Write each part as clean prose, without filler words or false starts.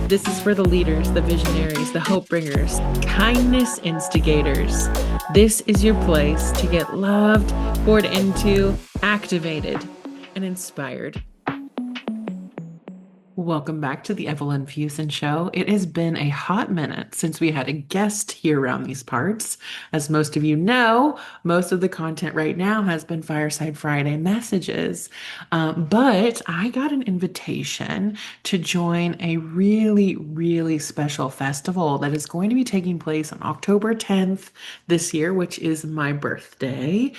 This is for the leaders, the visionaries, the hope bringers, kindness instigators. This is your place to get loved, poured into, activated, and inspired. Welcome back to the Evelyn Fusen Show. It has been a hot minute since we had a guest here around these parts. As most of you know, most of the content right now has been Fireside Friday messages. But I got an invitation to join a really, really special festival that is going to be taking place on October 10th this year, which is my birthday.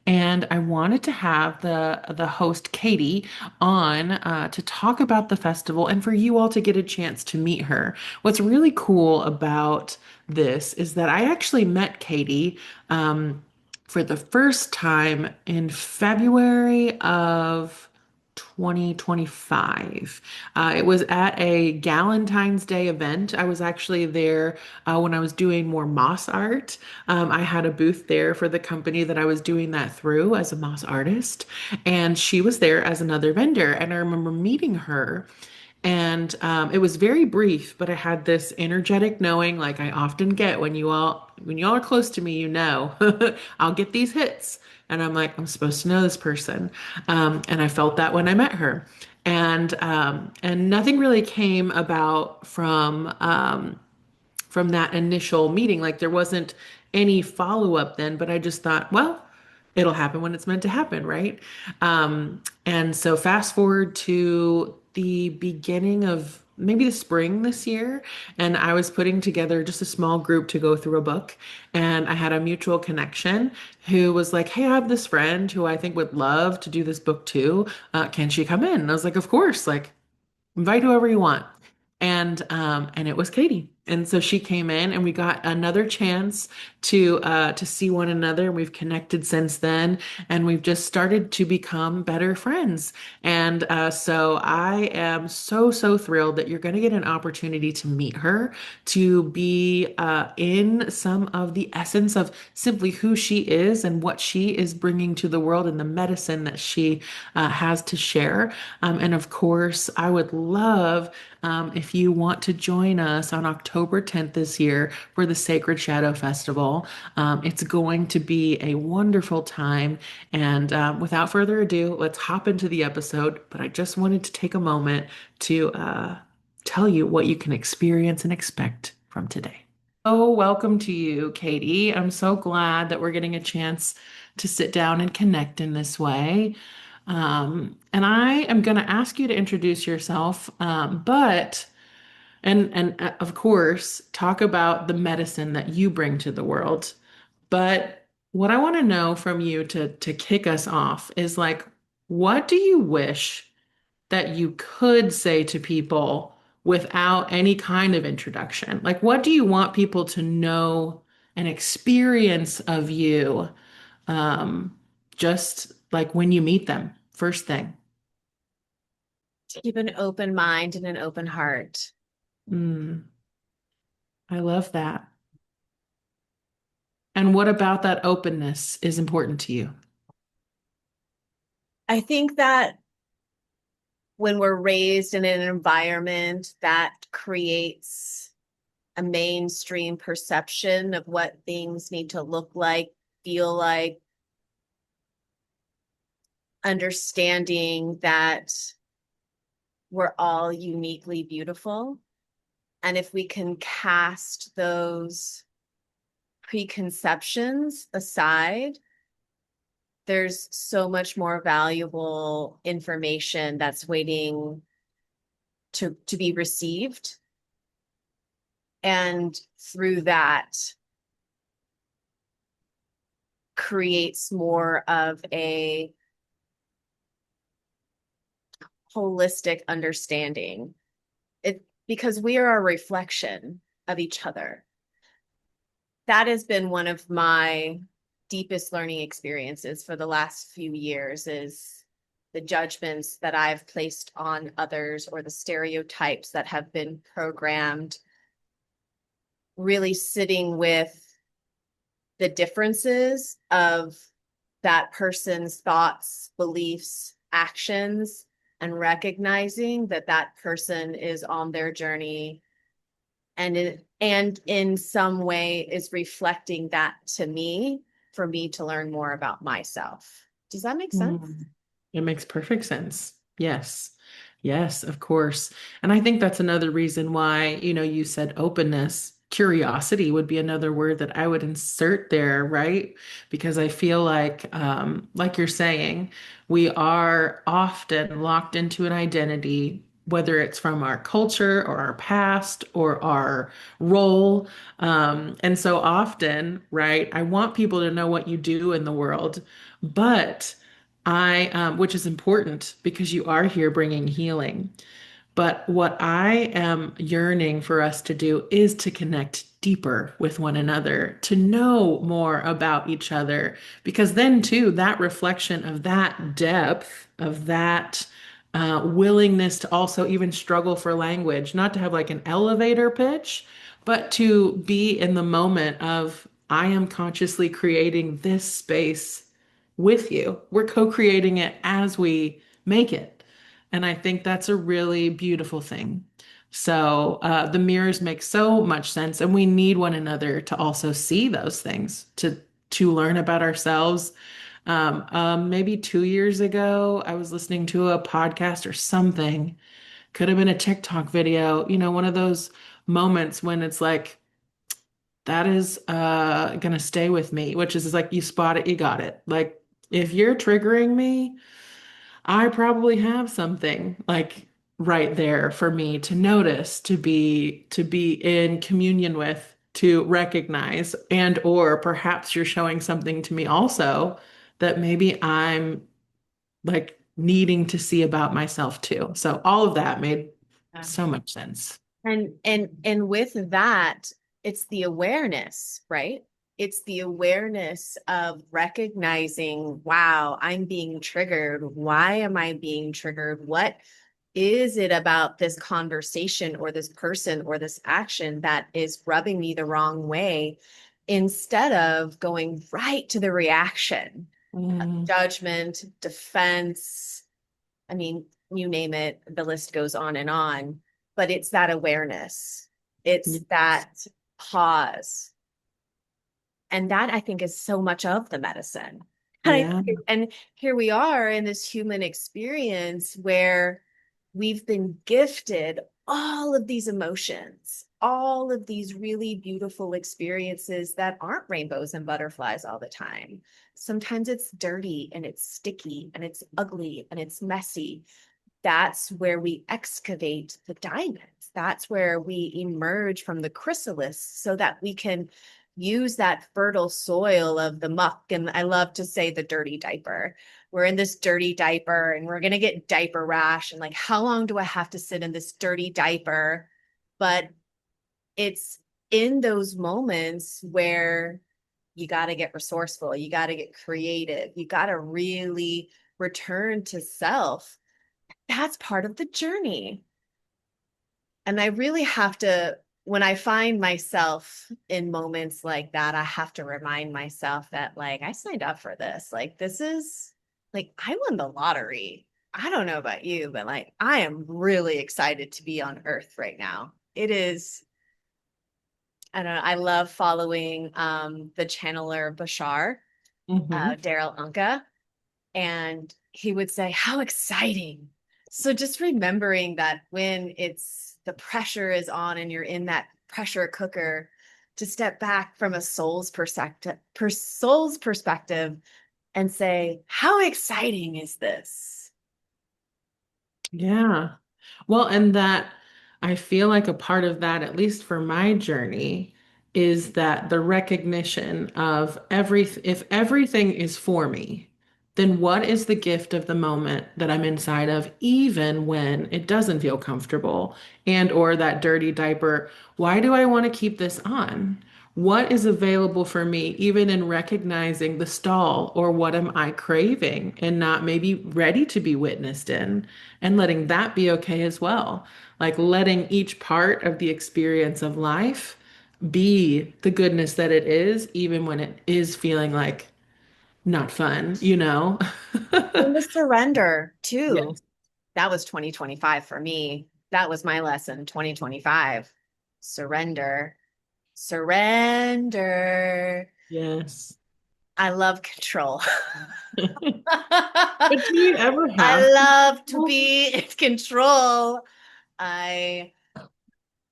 And I wanted to have the host Katie on to talk about the festival and for you all to get a chance to meet her. What's really cool about this is that I actually met Katie for the first time in February of 2025. It was at a Galentine's Day event. I was actually there when I was doing more moss art. I had a booth there for the company that I was doing that through as a moss artist, and she was there as another vendor. And I remember meeting her. And it was very brief, but I had this energetic knowing, like I often get when you all are close to me, I'll get these hits, and I'm like, I'm supposed to know this person, and I felt that when I met her, and nothing really came about from that initial meeting. Like there wasn't any follow up then, but I just thought, well, it'll happen when it's meant to happen, right? And so fast forward to the beginning of maybe the spring this year, and I was putting together just a small group to go through a book, and I had a mutual connection who was like, "Hey, I have this friend who I think would love to do this book too. Can she come in?" And I was like, "Of course, like invite whoever you want." And it was Katie. And so she came in and we got another chance to see one another. We've connected since then, and we've just started to become better friends. And so I am so thrilled that you're going to get an opportunity to meet her, to be in some of the essence of simply who she is and what she is bringing to the world and the medicine that she has to share. And of course, I would love if you want to join us on October 10th this year for the Sacred Shadow Festival. It's going to be a wonderful time. And without further ado, let's hop into the episode. But I just wanted to take a moment to tell you what you can experience and expect from today. Oh, welcome to you, Katie. I'm so glad that we're getting a chance to sit down and connect in this way. And I am going to ask you to introduce yourself, but and of course talk about the medicine that you bring to the world. But what I want to know from you to kick us off is like, what do you wish that you could say to people without any kind of introduction? Like, what do you want people to know and experience of you, um, just like when you meet them, first thing? To keep an open mind and an open heart. Mm, I love that. And what about that openness is important to you? I think that when we're raised in an environment that creates a mainstream perception of what things need to look like, feel like, understanding that we're all uniquely beautiful. And if we can cast those preconceptions aside, there's so much more valuable information that's waiting to be received. And through that, creates more of a holistic understanding. It because we are a reflection of each other. That has been one of my deepest learning experiences for the last few years is the judgments that I've placed on others or the stereotypes that have been programmed, really sitting with the differences of that person's thoughts, beliefs, actions, and recognizing that that person is on their journey and in some way is reflecting that to me for me to learn more about myself. Does that make sense? Mm. It makes perfect sense. Yes. Yes, of course. And I think that's another reason why, you said openness. Curiosity would be another word that I would insert there, right? Because I feel like you're saying, we are often locked into an identity, whether it's from our culture or our past or our role. And so often, right, I want people to know what you do in the world, but which is important because you are here bringing healing. But what I am yearning for us to do is to connect deeper with one another, to know more about each other, because then, too, that reflection of that depth, of that willingness to also even struggle for language, not to have like an elevator pitch, but to be in the moment of, I am consciously creating this space with you. We're co-creating it as we make it. And I think that's a really beautiful thing. So the mirrors make so much sense, and we need one another to also see those things, to learn about ourselves. Maybe 2 years ago, I was listening to a podcast or something. Could have been a TikTok video. One of those moments when it's like, that is gonna stay with me, which is like, you spot it, you got it. Like, if you're triggering me, I probably have something like right there for me to notice, to be in communion with, to recognize, and or perhaps you're showing something to me also that maybe I'm like needing to see about myself too. So all of that made so much sense. And with that, it's the awareness, right? It's the awareness of recognizing, wow, I'm being triggered. Why am I being triggered? What is it about this conversation or this person or this action that is rubbing me the wrong way? Instead of going right to the reaction, Mm, judgment, defense, I mean, you name it, the list goes on and on, but it's that awareness. It's yes. that pause. And that I think is so much of the medicine. Yeah. And here we are in this human experience where we've been gifted all of these emotions, all of these really beautiful experiences that aren't rainbows and butterflies all the time. Sometimes it's dirty and it's sticky and it's ugly and it's messy. That's where we excavate the diamonds. That's where we emerge from the chrysalis so that we can use that fertile soil of the muck. And I love to say the dirty diaper. We're in this dirty diaper and we're going to get diaper rash. And like, how long do I have to sit in this dirty diaper? But it's in those moments where you got to get resourceful, you got to get creative, you got to really return to self. That's part of the journey. And I really have to, when I find myself in moments like that, I have to remind myself that, like, I signed up for this. Like, this is like, I won the lottery. I don't know about you, but like, I am really excited to be on Earth right now. It is, I don't know, I love following the channeler Bashar, Hmm. Daryl Anka, and he would say, "How exciting." So just remembering that when it's the pressure is on and you're in that pressure cooker, to step back from a soul's perspective and say, "How exciting is this?" Yeah. Well, and that I feel like a part of that, at least for my journey, is that the recognition of if everything is for me, then what is the gift of the moment that I'm inside of, even when it doesn't feel comfortable and or that dirty diaper? Why do I want to keep this on? What is available for me, even in recognizing the stall, or what am I craving and not maybe ready to be witnessed in? And letting that be okay as well. Like letting each part of the experience of life be the goodness that it is, even when it is feeling like not fun, you know? And the surrender too. Yes. that was 2025 for me. That was my lesson, 2025. Surrender. Surrender. Yes. I love control. But do you ever have I love to control? be in control. I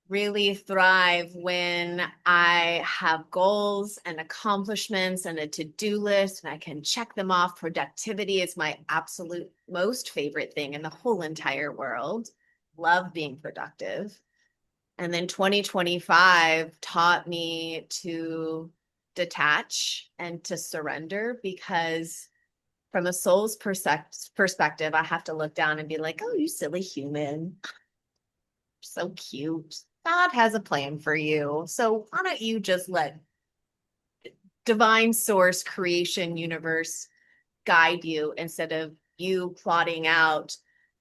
really thrive when I have goals and accomplishments and a to-do list and I can check them off. Productivity is my absolute most favorite thing in the whole entire world. Love being productive. And then 2025 taught me to detach and to surrender because from a soul's perspective, I have to look down and be like, oh, you silly human. So cute. God has a plan for you. So why don't you just let divine source, creation, universe guide you instead of you plotting out,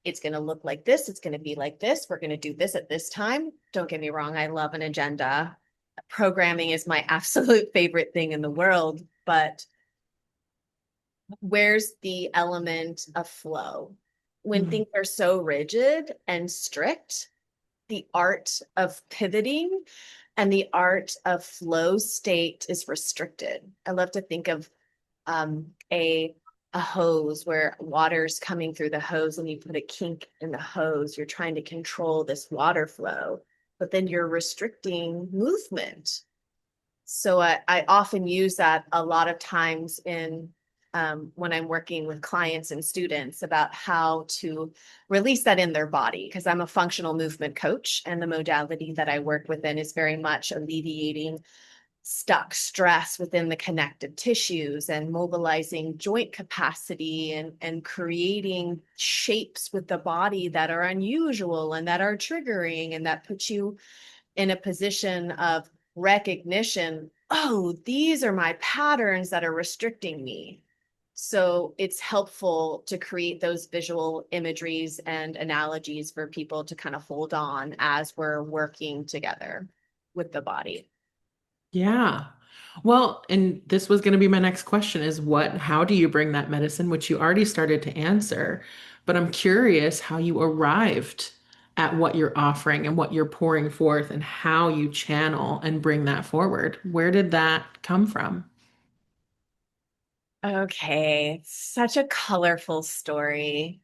it's going to look like this, it's going to be like this, we're going to do this at this time. Don't get me wrong, I love an agenda. Programming is my absolute favorite thing in the world, but where's the element of flow? When Mhm. things are so rigid and strict, the art of pivoting and the art of flow state is restricted. I love to think of a hose where water's coming through the hose and you put a kink in the hose. You're trying to control this water flow, but then you're restricting movement. So I often use that a lot of times in when I'm working with clients and students about how to release that in their body, because I'm a functional movement coach, and the modality that I work within is very much alleviating stuck stress within the connective tissues and mobilizing joint capacity and creating shapes with the body that are unusual and that are triggering and that put you in a position of recognition. Oh, these are my patterns that are restricting me. So it's helpful to create those visual imageries and analogies for people to kind of hold on as we're working together with the body. Yeah. Well, and this was going to be my next question is how do you bring that medicine, which you already started to answer, but I'm curious how you arrived at what you're offering and what you're pouring forth and how you channel and bring that forward. Where did that come from? Okay, such a colorful story.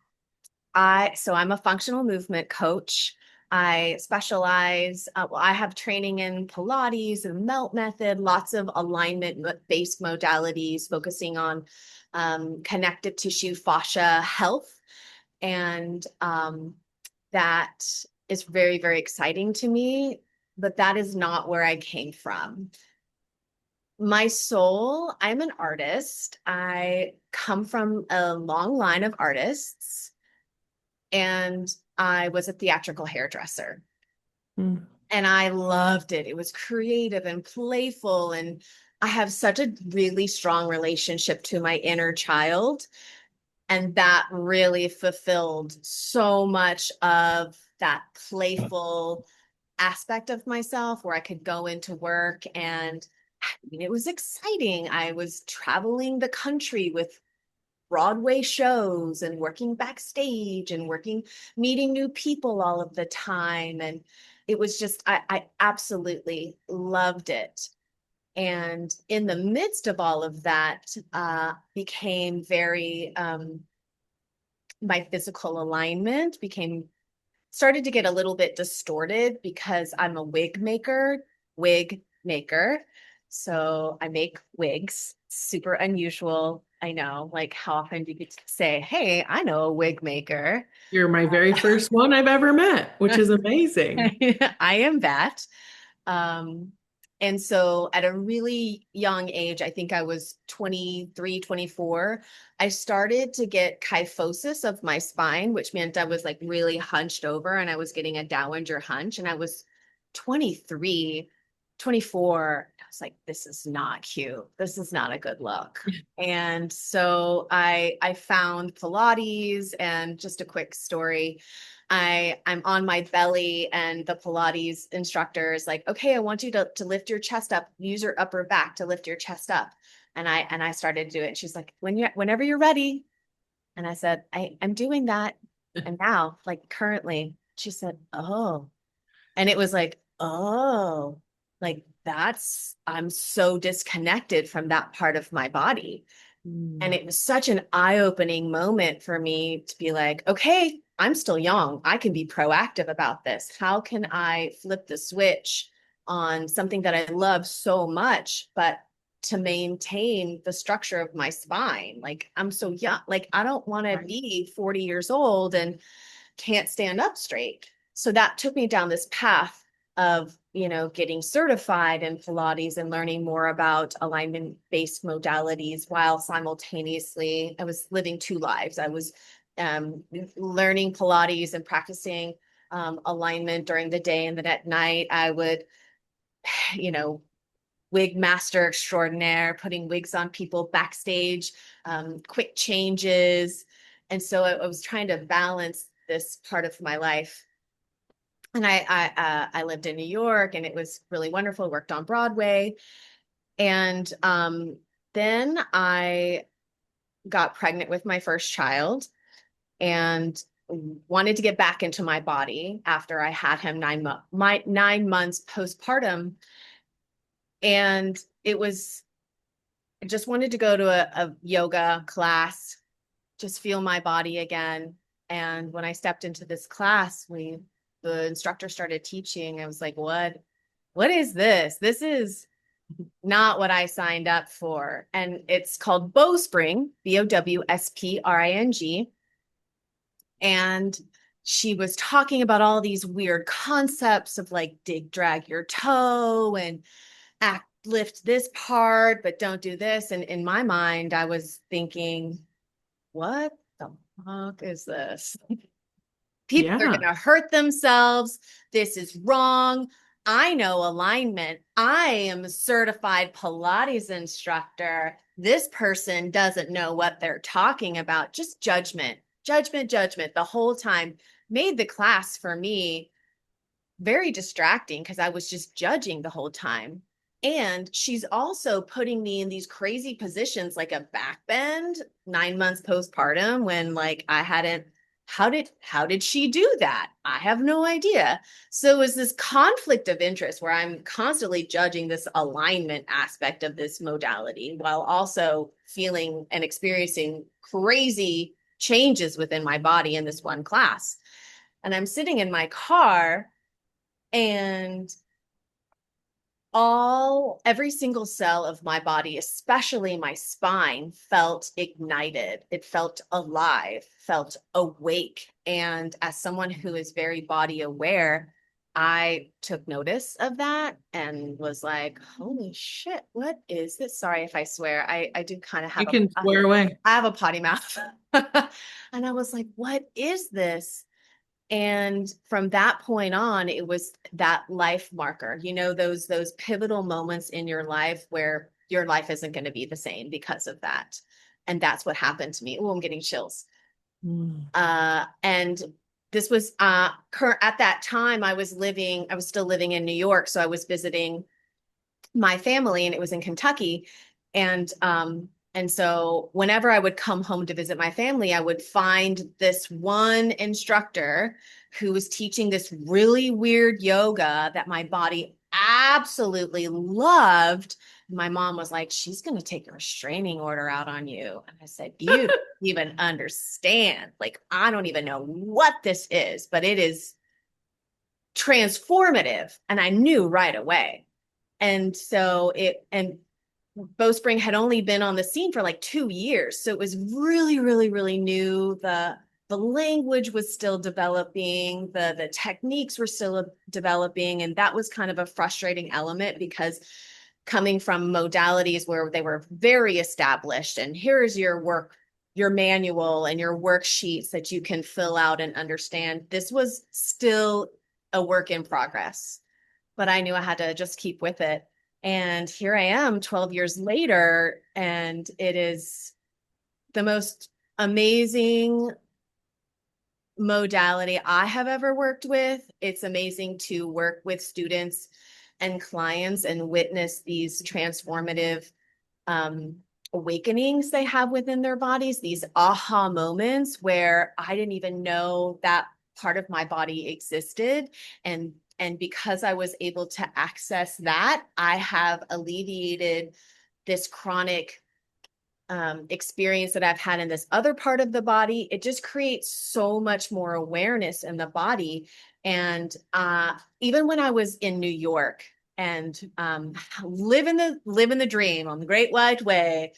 So I'm a functional movement coach. I specialize, well, I have training in Pilates and melt method, lots of alignment based modalities focusing on connective tissue fascia health. And that is very, very exciting to me, but that is not where I came from. My soul, I'm an artist. I come from a long line of artists, and I was a theatrical hairdresser. Mm. And I loved it. It was creative and playful. And I have such a really strong relationship to my inner child. And that really fulfilled so much of that playful aspect of myself where I could go into work and I mean, it was exciting. I was traveling the country with Broadway shows and working backstage and meeting new people all of the time. And it was just, I absolutely loved it. And in the midst of all of that, became very, my physical alignment started to get a little bit distorted because I'm a wig maker. So I make wigs, super unusual. I know, like how often do you get to say, hey, I know a wig maker. You're my very first one I've ever met, which is amazing. I am that. Um, and so at a really young age, I think I was 23, 24, I started to get kyphosis of my spine, which meant I was like really hunched over and I was getting a dowager hunch. And I was 23, 24. I was like, this is not cute. This is not a good look. And so I found Pilates, and just a quick story. I'm on my belly and the Pilates instructor is like, okay, I want you to lift your chest up, use your upper back to lift your chest up. And I started to do it. And she's like, whenever you're ready. And I said, I'm doing that. And now, like currently, she said, oh, and it was like, oh, like I'm so disconnected from that part of my body. And Mm, it was such an eye-opening moment for me to be like, okay, I'm still young. I can be proactive about this. How can I flip the switch on something that I love so much, but to maintain the structure of my spine? Like, I'm so young. Like, I don't want to right. be 40 years old and can't stand up straight. So that took me down this path of, getting certified in Pilates and learning more about alignment based modalities while simultaneously I was living two lives. I was learning Pilates and practicing alignment during the day, and then at night I would, you know, wig master extraordinaire, putting wigs on people backstage, quick changes. And so I was trying to balance this part of my life. And I lived in New York, and it was really wonderful. Worked on Broadway, and then I got pregnant with my first child, and wanted to get back into my body after I had him 9 months postpartum, and it was I just wanted to go to a yoga class, just feel my body again. And when I stepped into this class, the instructor started teaching. I was like, what is this? This is not what I signed up for. And it's called Bowspring, Bowspring. And she was talking about all these weird concepts of like drag your toe and lift this part, but don't do this. And in my mind, I was thinking, what the fuck is this? People are going Yeah. to hurt themselves. This is wrong. I know alignment. I am a certified Pilates instructor. This person doesn't know what they're talking about. Just judgment, judgment, judgment the whole time made the class for me very distracting because I was just judging the whole time. And she's also putting me in these crazy positions like a back bend 9 months postpartum when like I hadn't how did she do that? I have no idea. So it was this conflict of interest where I'm constantly judging this alignment aspect of this modality while also feeling and experiencing crazy changes within my body in this one class. And I'm sitting in my car, and every single cell of my body, especially my spine, felt ignited. It felt alive, felt awake. And as someone who is very body aware, I took notice of that and was like, holy shit, what is this? Sorry if I swear. I do kind of You can I swear away. have a potty mouth. And I was like, what is this? And from that point on, it was that life marker, those pivotal moments in your life where your life isn't going to be the same because of that. And that's what happened to me. Oh, I'm getting chills. Mm. And this was at that time I was still living in New York. So I was visiting my family, and it was in Kentucky. And so whenever I would come home to visit my family, I would find this one instructor who was teaching this really weird yoga that my body absolutely loved. My mom was like, she's going to take a restraining order out on you. And I said, you don't even understand. Like, I don't even know what this is, but it is transformative. And I knew right away. And so Bowspring had only been on the scene for like 2 years. So it was really, really, really new. The language was still developing, the techniques were still developing. And that was kind of a frustrating element because coming from modalities where they were very established, and here's your manual and your worksheets that you can fill out and understand. This was still a work in progress, but I knew I had to just keep with it. And here I am 12 years later, and it is the most amazing modality I have ever worked with. It's amazing to work with students and clients and witness these transformative um, awakenings they have within their bodies, these aha moments where I didn't even know that part of my body existed. And because I was able to access that, I have alleviated this chronic experience that I've had in this other part of the body. It just creates so much more awareness in the body. And even when I was in New York and living the dream on the Great White Way,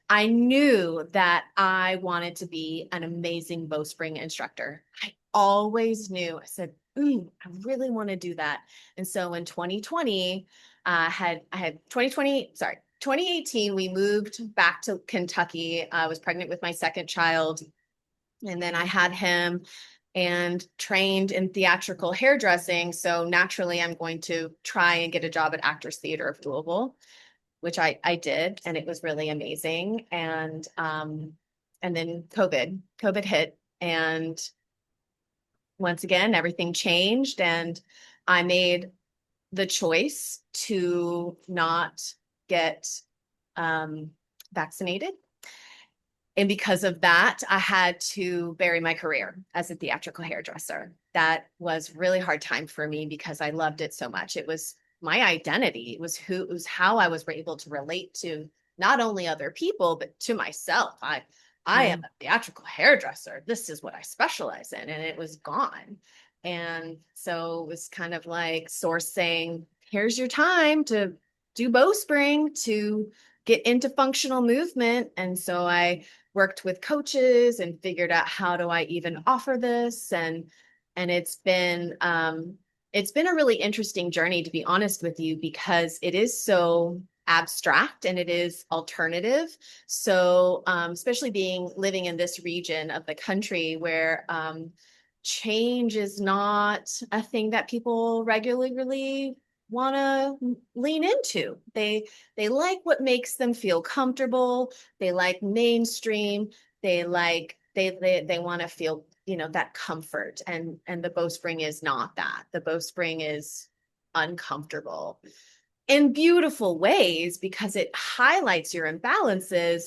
I knew that I wanted to be an amazing bowspring instructor. I always knew. I said, I really want to do that. And so in 2020, I had 2020, sorry, 2018, we moved back to Kentucky. I was pregnant with my second child, and then I had him and trained in theatrical hairdressing. So naturally, I'm going to try and get a job at Actors Theater of Louisville, which I did, and it was really amazing. And then COVID hit, and once again, everything changed, and I made the choice to not get vaccinated. And because of that, I had to bury my career as a theatrical hairdresser. That was really hard time for me because I loved it so much. It was my identity. It was how I was able to relate to not only other people, but to myself. I am Mm. a theatrical hairdresser. This is what I specialize in. And it was gone. And so it was kind of like Source saying, here's your time to do bowspring, to get into functional movement. And so I worked with coaches and figured out how do I even offer this. And it's been a really interesting journey, to be honest with you, because it is so abstract and it is alternative. So especially being living in this region of the country where change is not a thing that people regularly really want to lean into. They like what makes them feel comfortable. They like mainstream. They want to feel, that comfort. And the bowspring is not that. The bowspring is uncomfortable in beautiful ways because it highlights your imbalances,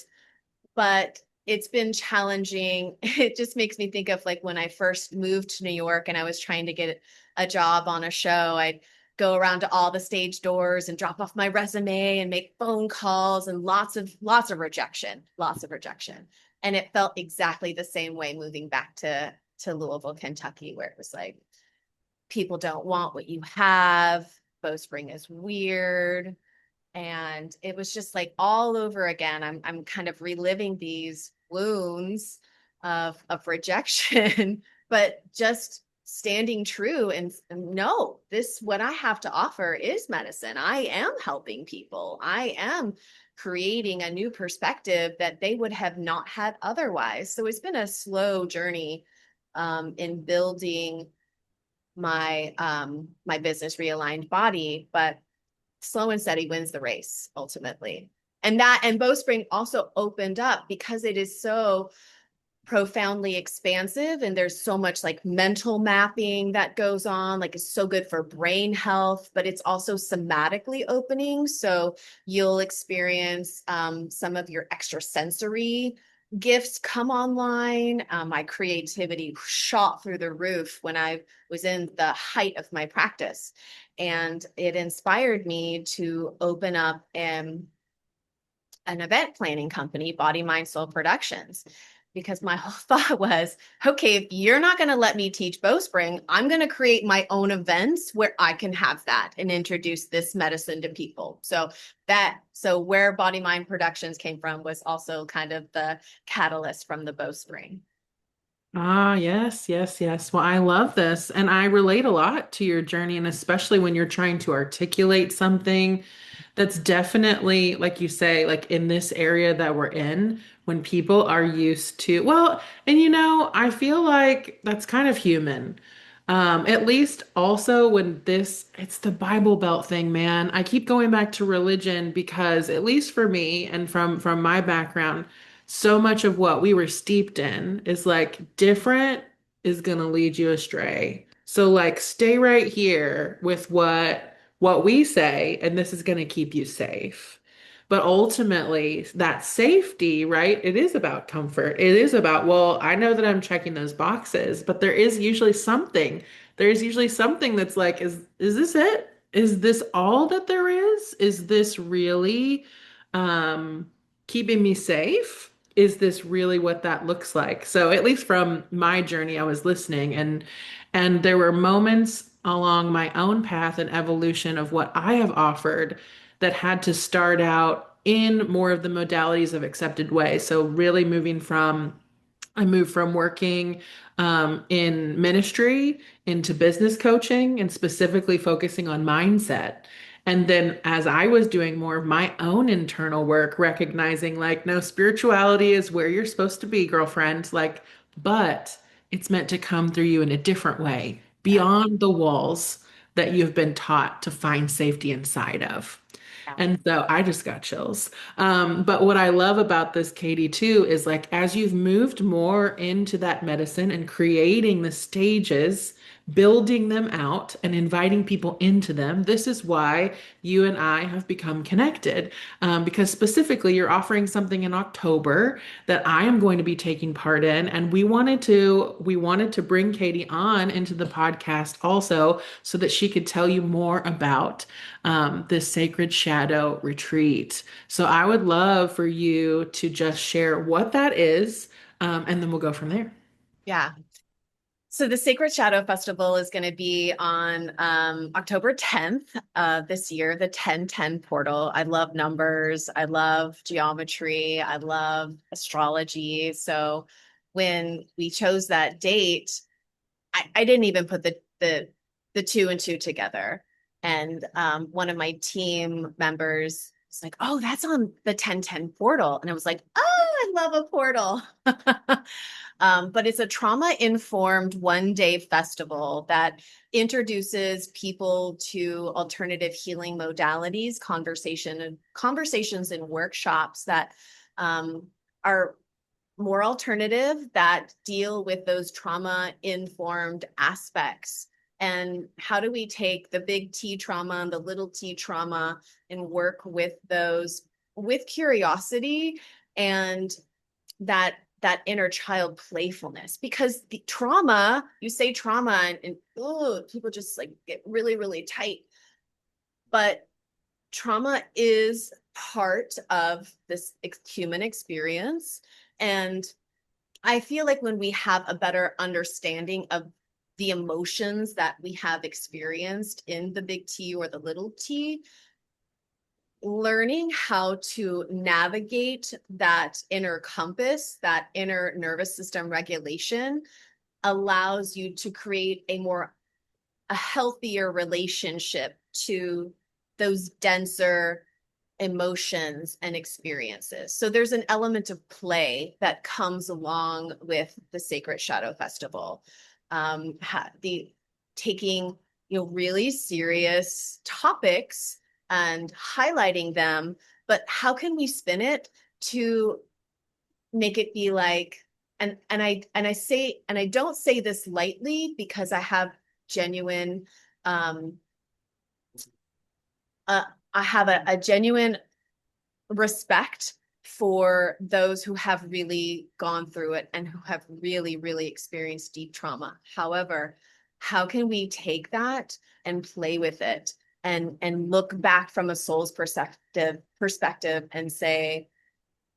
but it's been challenging. It just makes me think of like when I first moved to New York and I was trying to get a job on a show. I'd go around to all the stage doors and drop off my resume and make phone calls, and lots of rejection, lots of rejection. And it felt exactly the same way moving back to Louisville, Kentucky, where it was like people don't want what you have. Bowspring is weird. And it was just like all over again. I'm kind of reliving these wounds of rejection, but just standing true and no, this what I have to offer is medicine. I am helping people. I am creating a new perspective that they would have not had otherwise. So it's been a slow journey in building my business Realigned Body, but slow and steady wins the race ultimately. And Bowspring also opened up because it is so profoundly expansive and there's so much like mental mapping that goes on. Like it's so good for brain health, but it's also somatically opening. So you'll experience some of your extrasensory gifts come online. My creativity shot through the roof when I was in the height of my practice. And it inspired me to open up an event planning company, Body, Mind, Soul Productions, because my whole thought was, okay, if you're not going to let me teach Bowspring, I'm going to create my own events where I can have that and introduce this medicine to people. So where Body, Mind Productions came from was also kind of the catalyst from the Bowspring. Ah, yes, yes, yes. Well, I love this. And I relate a lot to your journey, and especially when you're trying to articulate something that's definitely, like you say, like in this area that we're in, when people are used to, well, and I feel like that's kind of human. At least also when it's the Bible Belt thing, man. I keep going back to religion because at least for me and from my background, so much of what we were steeped in is like different is gonna lead you astray. So like stay right here with what we say, and this is gonna keep you safe. But ultimately, that safety, right? It is about comfort. It is about, well, I know that I'm checking those boxes, but there is usually something. There's usually something that's like, is this it? Is this all that there is? Is this really um keeping me safe? Is this really what that looks like? So at least from my journey, I was listening and there were moments along my own path and evolution of what I have offered that had to start out in more of the modalities of accepted way. So really I moved from working in ministry into business coaching and specifically focusing on mindset. And then as I was doing more of my own internal work, recognizing like, no, spirituality is where you're supposed to be, girlfriend. Like, but it's meant to come through you in a different way, Yeah. beyond the walls that you've been taught to find safety inside of. Yeah. And so I just got chills. But what I love about this, Katie, too, is like as you've moved more into that medicine and creating the stages, building them out and inviting people into them, this is why you and I have become connected. Because specifically, you're offering something in October that I am going to be taking part in, and we wanted to bring Katie on into the podcast also so that she could tell you more about this Sacred Shadow Retreat. So I would love for you to just share what that is, and then we'll go from there. Yeah. So the Sacred Shadow Festival is going to be on October 10th this year, the 1010 portal. I love numbers. I love geometry. I love astrology. So when we chose that date, I didn't even put the two and two together. And one of my team members was like, "Oh, that's on the 1010 portal." And I was like, "Oh, I love a portal." But it's a trauma-informed one-day festival that introduces people to alternative healing modalities, conversations and workshops that are more alternative, that deal with those trauma-informed aspects. And how do we take the big T trauma and the little t trauma and work with those with curiosity and that inner child playfulness? Because the trauma, you say trauma and oh, people just like get really, really tight. But trauma is part of this human experience. And I feel like when we have a better understanding of the emotions that we have experienced in the big T or the little t, learning how to navigate that inner compass, that inner nervous system regulation allows you to create a healthier relationship to those denser emotions and experiences. So there's an element of play that comes along with the Sacred Shadow Festival. The taking really serious topics and highlighting them, but how can we spin it to make it be like, and I don't say this lightly because I have genuine uh, I have a genuine respect for those who have really gone through it and who have really, really experienced deep trauma. However, how can we take that and play with it and look back from a soul's perspective and say,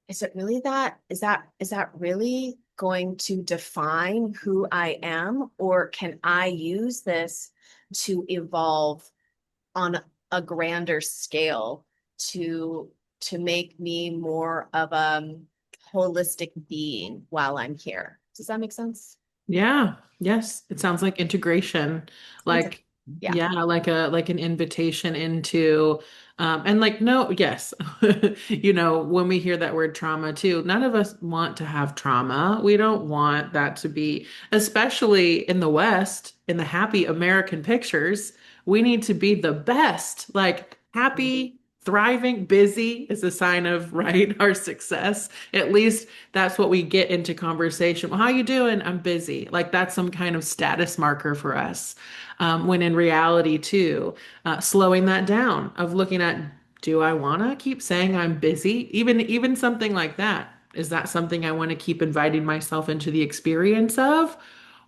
is it really that? Is that really going to define who I am? Or can I use this to evolve on a grander scale to make me more of a holistic being while I'm here? Does that make sense? Yeah, yes, it sounds like integration, like Yeah. yeah, like an invitation into and like no, yes. When we hear that word trauma too, none of us want to have trauma. We don't want that to be, especially in the West, in the happy American pictures, we need to be the best. Like happy, thriving, busy is a sign of, right, our success. At least that's what we get into conversation. Well, how you doing? I'm busy. Like that's some kind of status marker for us. When in reality, too, slowing that down of looking at do I want to keep saying I'm busy? Even something like that. Is that something I want to keep inviting myself into the experience of?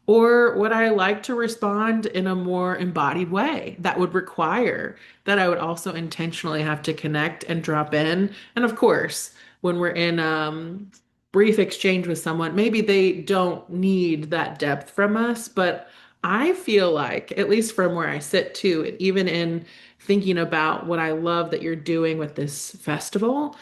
Or would I like to respond in a more embodied way that would require that I would also intentionally have to connect and drop in? And of course, when we're in brief exchange with someone, maybe they don't need that depth from us, but I feel like, at least from where I sit too, even in thinking about what I love that you're doing with this festival,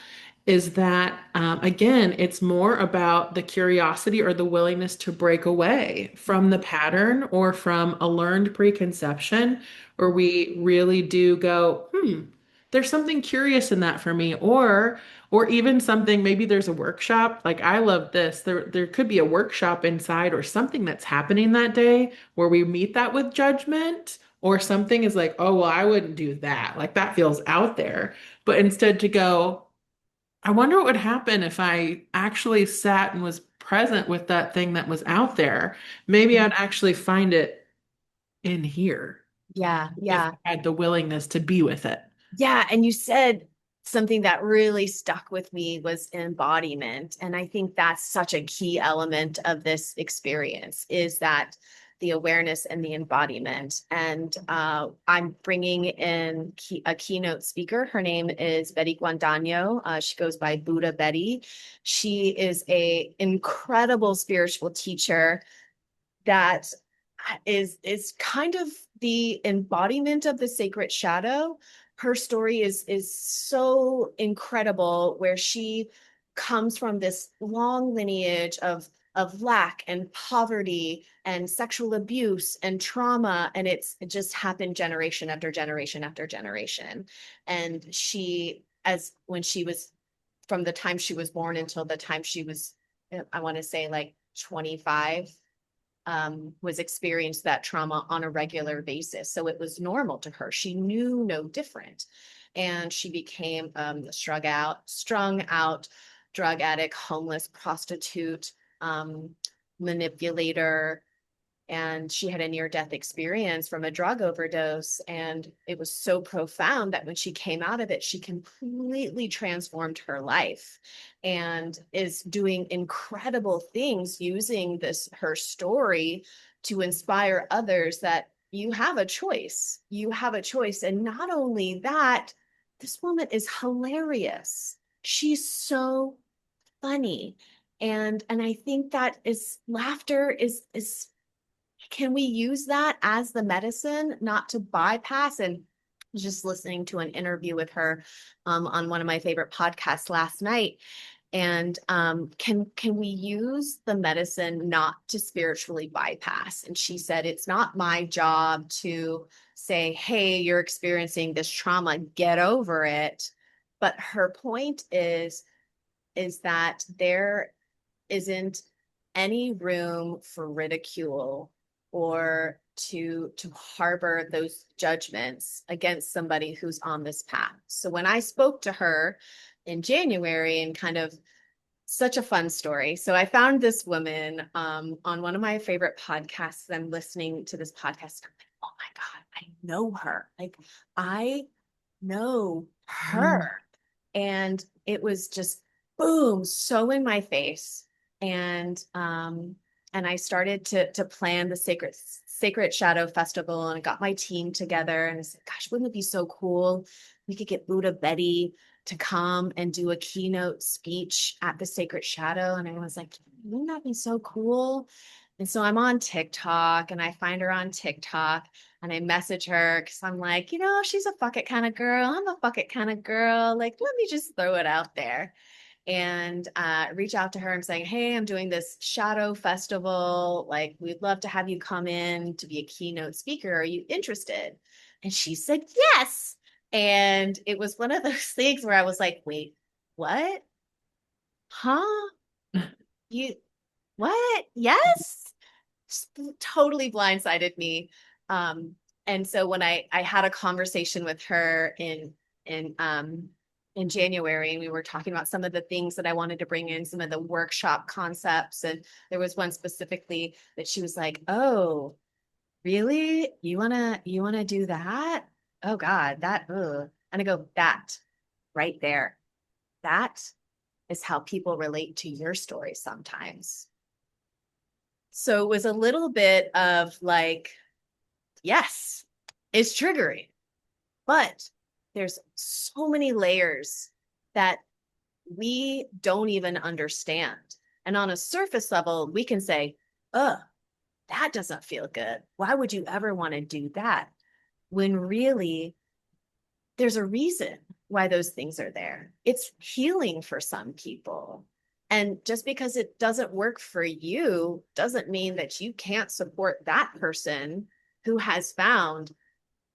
is that again, it's more about the curiosity or the willingness to break away from the pattern or from a learned preconception, where we really do go, there's something curious in that for me, or even something, maybe there's a workshop. Like I love this. There could be a workshop inside or something that's happening that day where we meet that with judgment, or something is like, oh, well, I wouldn't do that. Like that feels out there. But instead to go, I wonder what would happen if I actually sat and was present with that thing that was out there. Maybe I'd actually find it in here Yeah, if yeah. I had the willingness to be with it. Yeah, and you said something that really stuck with me was embodiment. And I think that's such a key element of this experience is that the awareness and the embodiment. And I'm bringing in a keynote speaker. Her name is Betty Guadagno. She goes by Buddha Betty. She is a incredible spiritual teacher that is kind of the embodiment of the sacred shadow. Her story is so incredible, where she comes from this long lineage of lack and poverty and sexual abuse and trauma, and it just happened generation after generation after generation. And she, as when she was, from the time she was born until the time she was, I want to say like 25, was experienced that trauma on a regular basis. So it was normal to her. She knew no different. And she became strung out drug addict, homeless, prostitute, manipulator, and she had a near death experience from a drug overdose, and it was so profound that when she came out of it, she completely transformed her life and is doing incredible things using this her story to inspire others that you have a choice. You have a choice. And not only that, this woman is hilarious. She's so funny. And I think that is laughter is can we use that as the medicine, not to bypass? And just listening to an interview with her on one of my favorite podcasts last night. And can we use the medicine not to spiritually bypass? And she said, it's not my job to say, hey, you're experiencing this trauma, get over it. But her point is that there isn't any room for ridicule or to harbor those judgments against somebody who's on this path. So when I spoke to her in January, and kind of such a fun story. So I found this woman on one of my favorite podcasts. I'm listening to this podcast. I'm like, oh my God, I know her. Like I know Mm. her. And it was just boom, so in my face. And I started to plan the Sacred Shadow Festival, and I got my team together, and I said, gosh, wouldn't it be so cool? We could get Buddha Betty to come and do a keynote speech at the Sacred Shadow. And I was like, wouldn't that be so cool? And so I'm on TikTok, and I find her on TikTok, and I message her because I'm like, she's a fuck it kind of girl. I'm a fuck it kind of girl. Like, let me just throw it out there. And reach out to her and saying, hey, I'm doing this shadow festival. Like, we'd love to have you come in to be a keynote speaker. Are you interested? And she said, yes. And it was one of those things where I was like, wait, what? Huh? You, what? Yes? Totally blindsided me. Um, and so when I had a conversation with her in in January, and we were talking about some of the things that I wanted to bring in, some of the workshop concepts, and there was one specifically that she was like, "Oh, really? You wanna do that? Oh God, that ugh." And I go, that. right there. That is how people relate to your story sometimes. So it was a little bit of like, yes, it's triggering, but there's so many layers that we don't even understand. And on a surface level, we can say, oh, that doesn't feel good. Why would you ever want to do that? When really, there's a reason why those things are there. It's healing for some people. And just because it doesn't work for you doesn't mean that you can't support that person who has found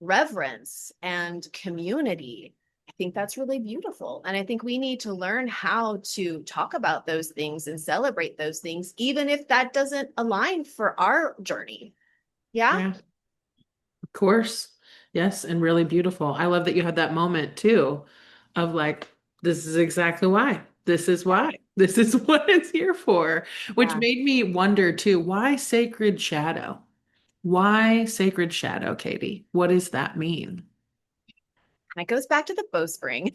reverence and community. I think that's really beautiful. And I think we need to learn how to talk about those things and celebrate those things, even if that doesn't align for our journey. Yeah. Yeah, of course. Yes, and really beautiful. I love that you had that moment too of like, this is exactly why. This is Yeah. why. This is what it's here for, which Yeah. made me wonder too, why sacred shadow? Why sacred shadow, Katie? What does that mean? And it goes back to the bowspring.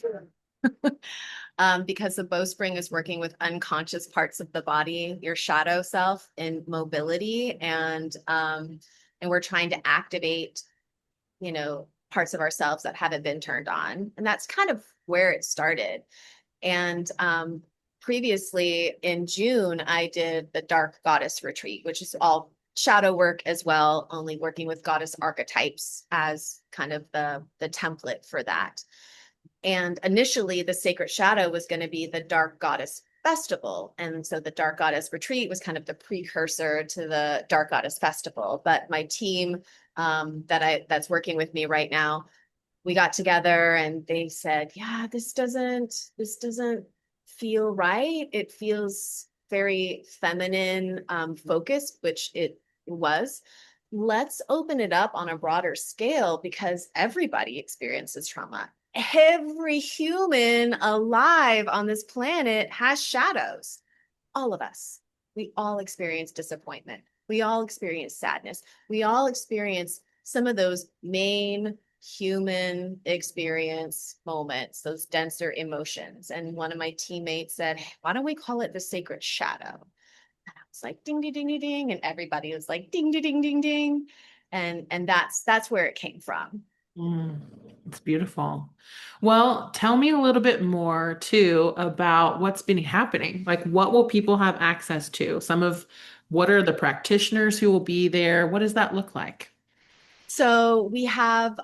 Because the bowspring is working with unconscious parts of the body, your shadow self in mobility, and we're trying to activate, parts of ourselves that haven't been turned on. And that's kind of where it started. And previously in June, I did the Dark Goddess Retreat, which is all shadow work as well, only working with goddess archetypes as kind of the template for that. And initially, the Sacred Shadow was going to be the Dark Goddess Festival. And so the Dark Goddess Retreat was kind of the precursor to the Dark Goddess Festival. But my team that's working with me right now, we got together and they said, yeah, this doesn't feel right. It feels very feminine focused, which it was. Let's open it up on a broader scale because everybody experiences trauma. Every human alive on this planet has shadows. All of us. We all experience disappointment. We all experience sadness. We all experience some of those main human experience moments, those denser emotions. And one of my teammates said, hey, why don't we call it the sacred shadow? And I was like, ding, ding, ding, ding, ding. And everybody was like, ding, ding, ding, ding, ding. And that's where it came from. Mm, it's beautiful. Well, tell me a little bit more too about what's been happening. Like, what will people have access to? What are the practitioners who will be there? What does that look like? So we have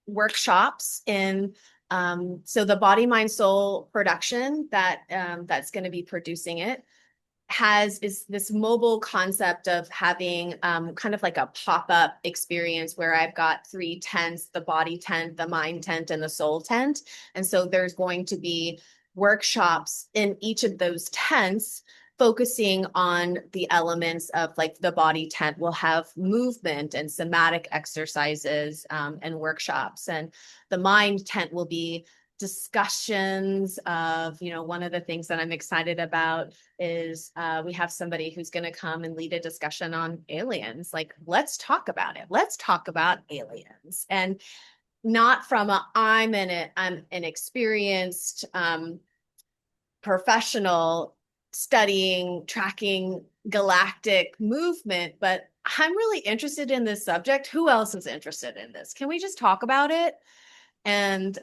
workshops in so the Body Mind Soul production that's going to be producing it is this mobile concept of having kind of like a pop-up experience where I've got three tents, the body tent, the mind tent, and the soul tent. And so there's going to be workshops in each of those tents focusing on the elements of like the body tent will have movement and somatic exercises and workshops. And the mind tent will be discussions of, one of the things that I'm excited about is we have somebody who's going to come and lead a discussion on aliens. Like, let's talk about it. Let's talk about aliens. And not from I'm an experienced professional studying, tracking galactic movement, but I'm really interested in this subject. Who else is interested in this? Can we just talk about it? And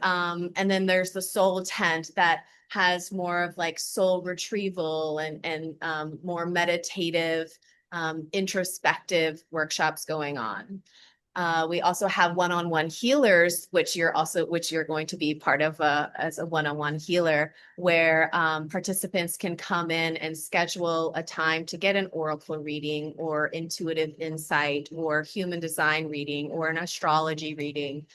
then there's the soul tent that has more of like soul retrieval and more meditative, introspective workshops going on. We also have one-on-one healers, which you're going to be part of as a one-on-one healer, where participants can come in and schedule a time to get an oracle reading or intuitive insight or human design reading or an astrology reading.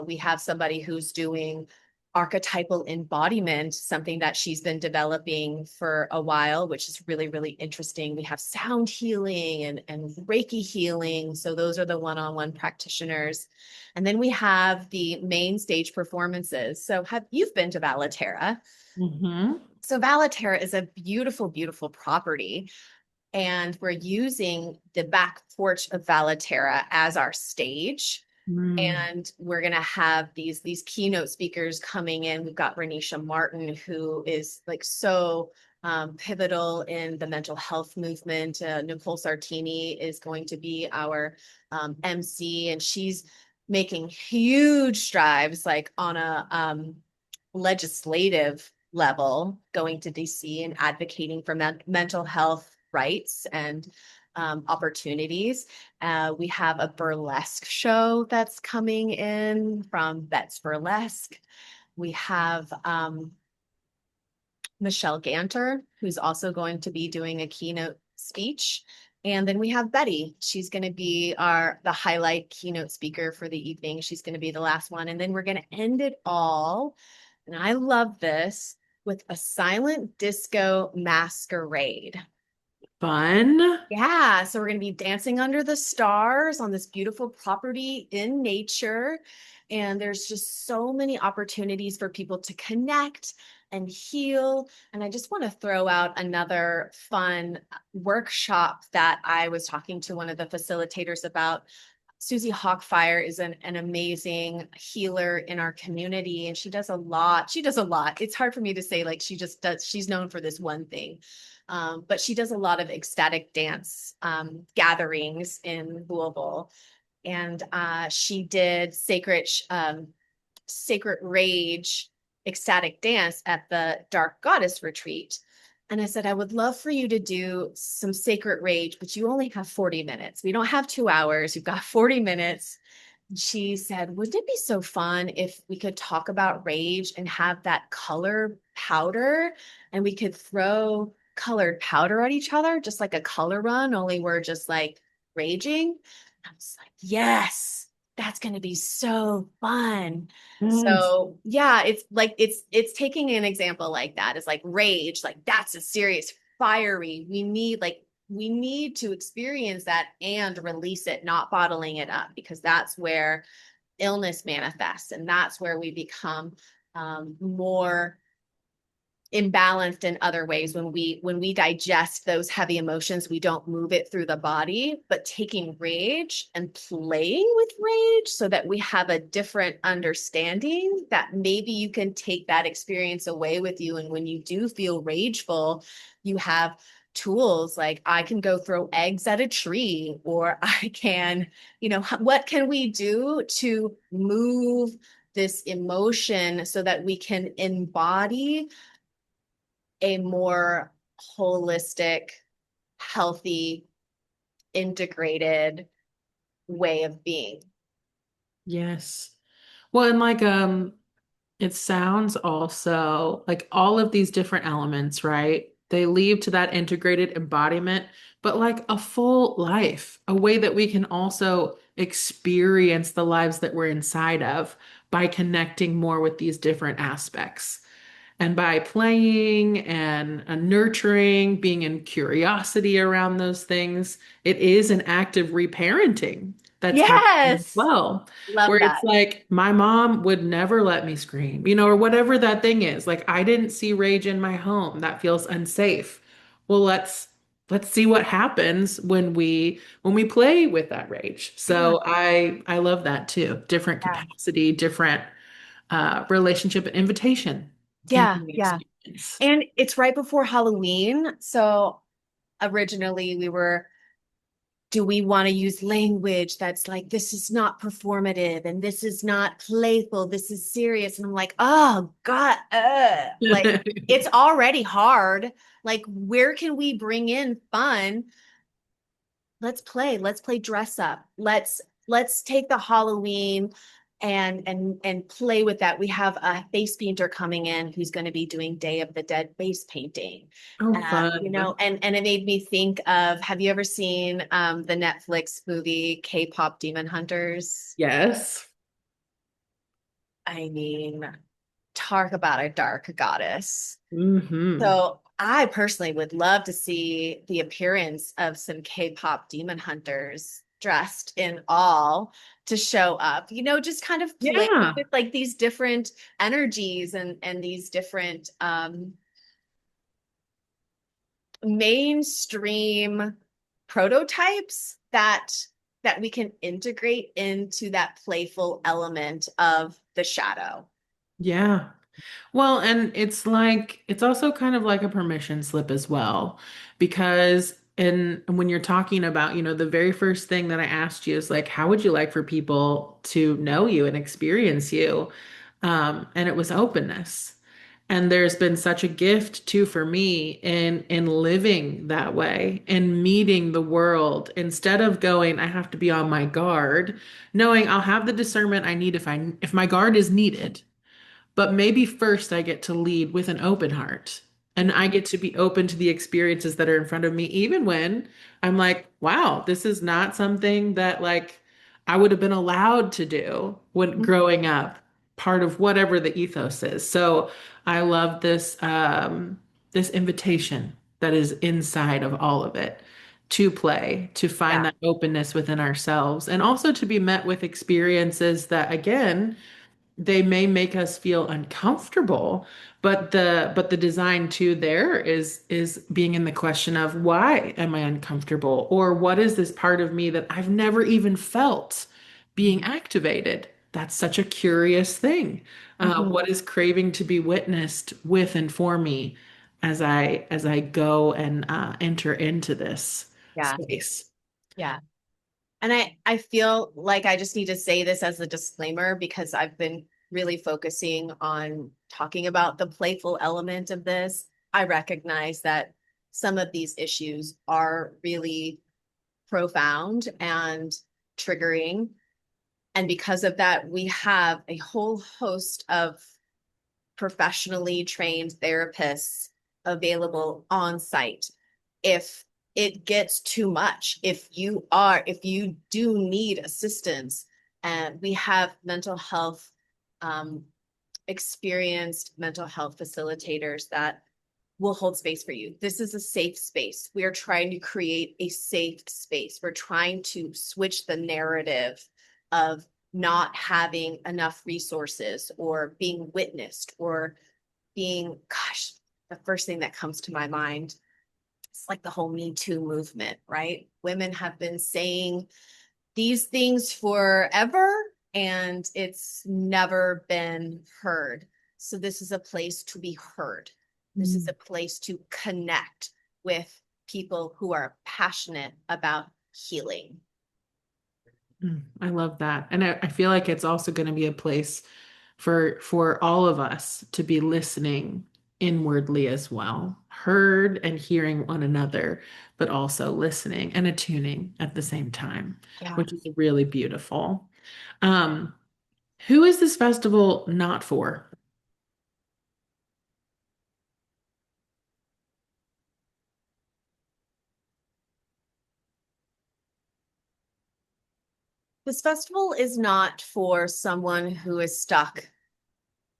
We have somebody who's doing archetypal embodiment, something that she's been developing for a while, which is really, really interesting. We have sound healing and Reiki healing. So those are the one-on-one practitioners. And then we have the main stage performances. So you've been to Valaterra. Hmm. So Valaterra is a beautiful, beautiful property. And we're using the back porch of Valaterra as our stage. Mm. And we're going to have these keynote speakers coming in. We've got Renisha Martin, who is like so pivotal in the mental health movement. Nicole Sartini is going to be our MC, and she's making huge strides like on a legislative level, going to DC and advocating for mental health rights and opportunities. We have a burlesque show that's coming in from Bet's Burlesque. We have Michelle Ganter, who's also going to be doing a keynote speech. And then we have Betty. She's going to be the highlight keynote speaker for the evening. She's going to be the last one. And then we're going to end it all, and I love this, with a silent disco masquerade. Fun. Yeah, so we're going to be dancing under the stars on this beautiful property in nature. And there's just so many opportunities for people to connect and heal. And I just want to throw out another fun workshop that I was talking to one of the facilitators about. Susie Hawkfire is an amazing healer in our community, and she does a lot. She does a lot. It's hard for me to say like she just does, she's known for this one thing. But she does a lot of ecstatic dance gatherings in Louisville. And she did Sacred Rage ecstatic dance at the Dark Goddess retreat. And I said, I would love for you to do some Sacred Rage, but you only have 40 minutes. We don't have 2 hours. You've got 40 minutes. And she said, wouldn't it be so fun if we could talk about rage and have that color powder, and we could throw colored powder at each other, just like a color run, only we're just like raging. I was like, yes, that's going to be so fun. Yes. So yeah, it's like it's taking an example like that. It's like rage, like that's a serious fiery. We need to experience that and release it, not bottling it up, because that's where illness manifests, and that's where we become more imbalanced in other ways. When we digest those heavy emotions, we don't move it through the body. But taking rage and playing with rage so that we have a different understanding, that maybe you can take that experience away with you, and when you do feel rageful, you have tools like, I can go throw eggs at a tree, or I can, what can we do to move this emotion so that we can embody a more holistic, healthy, integrated way of being. Yes. Well, and like it sounds also like all of these different elements, right? They lead to that integrated embodiment, but like a full life, a way that we can also experience the lives that we're inside of by connecting more with these different aspects. And by playing and nurturing, being in curiosity around those things, it is an act of reparenting that's happening as Yes. well. Where Love it's that. like, my mom would never let me scream, or whatever that thing is. Like, I didn't see rage in my home. That feels unsafe. Well, let's see what happens when we play with that rage. Yeah. So I love that too. Different Yeah. capacity, different relationship and invitation into Yeah. the Yeah. experience. And it's right before Halloween. So originally we were, do we want to use language that's like, this is not performative and this is not playful, this is serious? And I'm like, oh God, like it's already hard. Like, where can we bring in fun? Let's play dress up. Let's take the Halloween and play with that. We have a face painter coming in who's going to be doing Day of the Dead face painting. Oh, fun. And it made me think of, have you ever seen the Netflix movie K-pop Demon Hunters? Yes. I mean, talk about a dark goddess. Hmm. So I personally would love to see the appearance of some K-pop demon hunters dressed in all to show up, just kind of play Yeah. with like these different energies and these different mainstream prototypes that that we can integrate into that playful element of the shadow. Yeah. Well, and it's like, it's also kind of like a permission slip as well, because and when you're talking about, the very first thing that I asked you is like, how would you like for people to know you and experience you? And it was openness. And there's been such a gift too for me in living that way and meeting the world instead of going, I have to be on my guard, knowing I'll have the discernment I need if my guard is needed. But maybe first I get to lead with an open heart and I get to be open to the experiences that are in front of me, even when I'm like, wow, this is not something that like I would have been allowed to do when growing up, part of whatever the ethos is. So I love this invitation that is inside of all of it to play, to find Yeah. that openness within ourselves, and also to be met with experiences that again they may make us feel uncomfortable, but the design too there is being in the question of why am I uncomfortable, or what is this part of me that I've never even felt being activated. That's such a curious thing. Mhm. What is craving to be witnessed with and for me as I go and enter into this Yeah. space. Yeah. And I feel like I just need to say this as a disclaimer because I've been really focusing on talking about the playful element of this. I recognize that some of these issues are really profound and triggering. And because of that, we have a whole host of professionally trained therapists available on site. If it gets too much, if you do need assistance, and we have um, experienced mental health facilitators that will hold space for you. This is a safe space. We are trying to create a safe space. We're trying to switch the narrative of not having enough resources or being witnessed or being, gosh, the first thing that comes to my mind, it's like the whole Me Too movement, right? Women have been saying these things forever and it's never been heard. So this is a place to be heard. This is a place to connect with people who are passionate about healing. I love that. And I feel like it's also going to be a place for all of us to be listening inwardly as well, heard and hearing one another, but also listening and attuning at the same time, Yeah. which is really beautiful. Um, who is this festival not for? This festival is not for someone who is stuck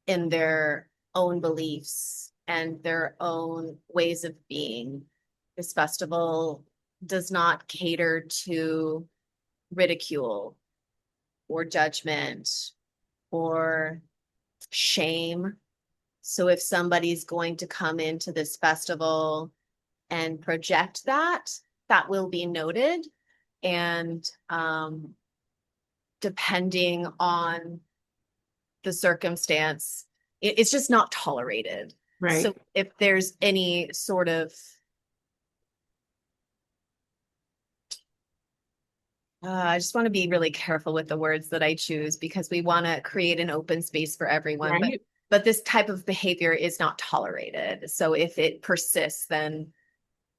in their own beliefs and their own ways of being. This festival does not cater to ridicule or judgment or shame. So if somebody's going to come into this festival and project that, that will be noted. And depending on the circumstance, it's just not tolerated. So Right. if there's any sort of I just want to be really careful with the words that I choose because we want to create an open space for everyone, Right. but this type of behavior is not tolerated. So if it persists, then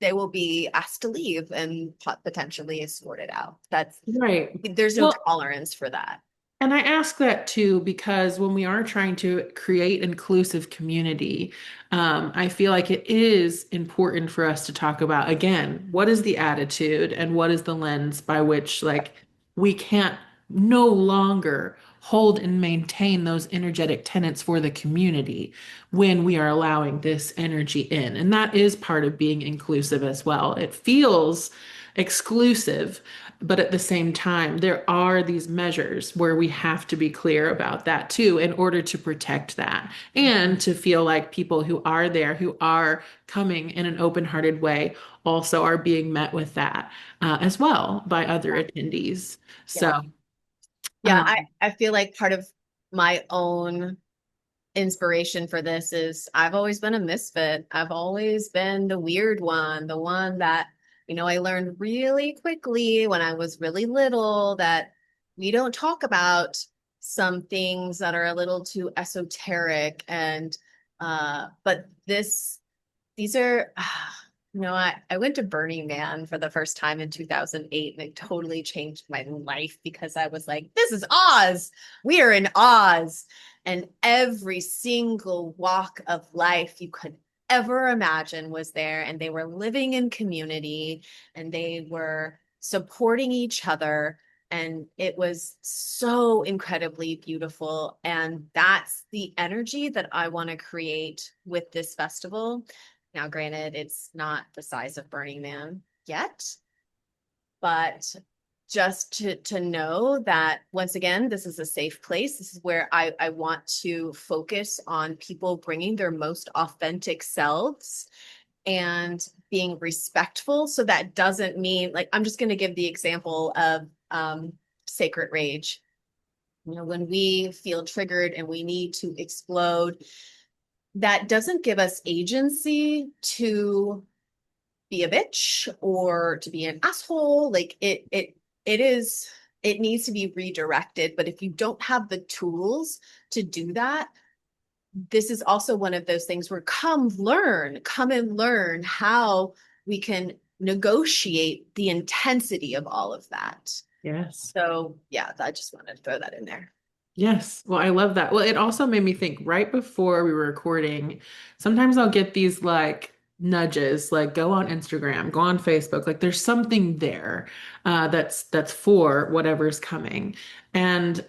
they will be asked to leave and potentially escorted out. Right. There's no Well, tolerance for that. and I ask that too because when we are trying to create inclusive community, I feel like it is important for us to talk about, again, what is the attitude and what is the lens by which, like, we can't no longer hold and maintain those energetic tenets for the community when we are allowing this energy in. And that is part of being inclusive as well. It feels exclusive, but at the same time, there are these measures where we have to be clear about that too in order to protect that and to feel like people who are there, who are coming in an open-hearted way, also are being met with that as well by other attendees. So, Yeah. Yeah, um, I feel like part of my own inspiration for this is I've always been a misfit. I've always been the weird one, the one that, I learned really quickly when I was really little that we don't talk about some things that are a little too esoteric and but these are I went to Burning Man for the first time in 2008 and it totally changed my life because I was like, this is Oz. We are in Oz. And every single walk of life you could ever imagine was there. And they were living in community and they were supporting each other. And it was so incredibly beautiful. And that's the energy that I want to create with this festival. Now, granted, it's not the size of Burning Man yet, but just to know that once again, this is a safe place. This is where I want to focus on people bringing their most authentic selves and being respectful. So that doesn't mean like I'm just going to give the example of sacred rage. When we feel triggered and we need to explode, that doesn't give us agency to be a bitch or to be an asshole. Like it needs to be redirected. But if you don't have the tools to do that, this is also one of those things where come and learn how we can negotiate the intensity of all of that. yes. So yeah, I just wanted to throw that in there. Yes. Well, I love that. Well, it also made me think right before we were recording, sometimes I'll get these like nudges, like go on Instagram, go on Facebook, like there's something there that's for whatever's coming. And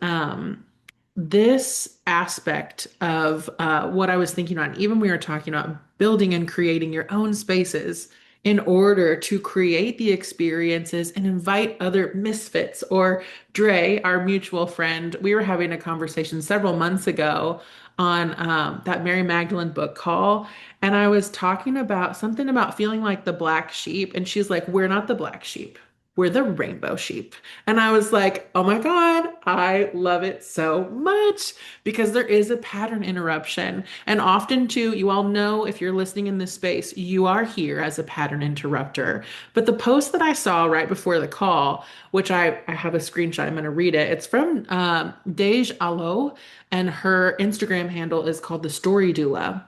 this aspect of what I was thinking on, even we were talking about building and creating your own spaces in order to create the experiences and invite other misfits or Dre, our mutual friend, we were having a conversation several months ago on that Mary Magdalene book call. And I was talking about something about feeling like the black sheep. And she's like, we're not the black sheep. We're the rainbow sheep. And I was like, oh my God, I love it so much because there is a pattern interruption. And often, too, you all know if you're listening in this space, you are here as a pattern interrupter. But the post that I saw right before the call, which I have a screenshot, I'm going to read it. It's from Dej Alo, and her Instagram handle is called The Story Doula.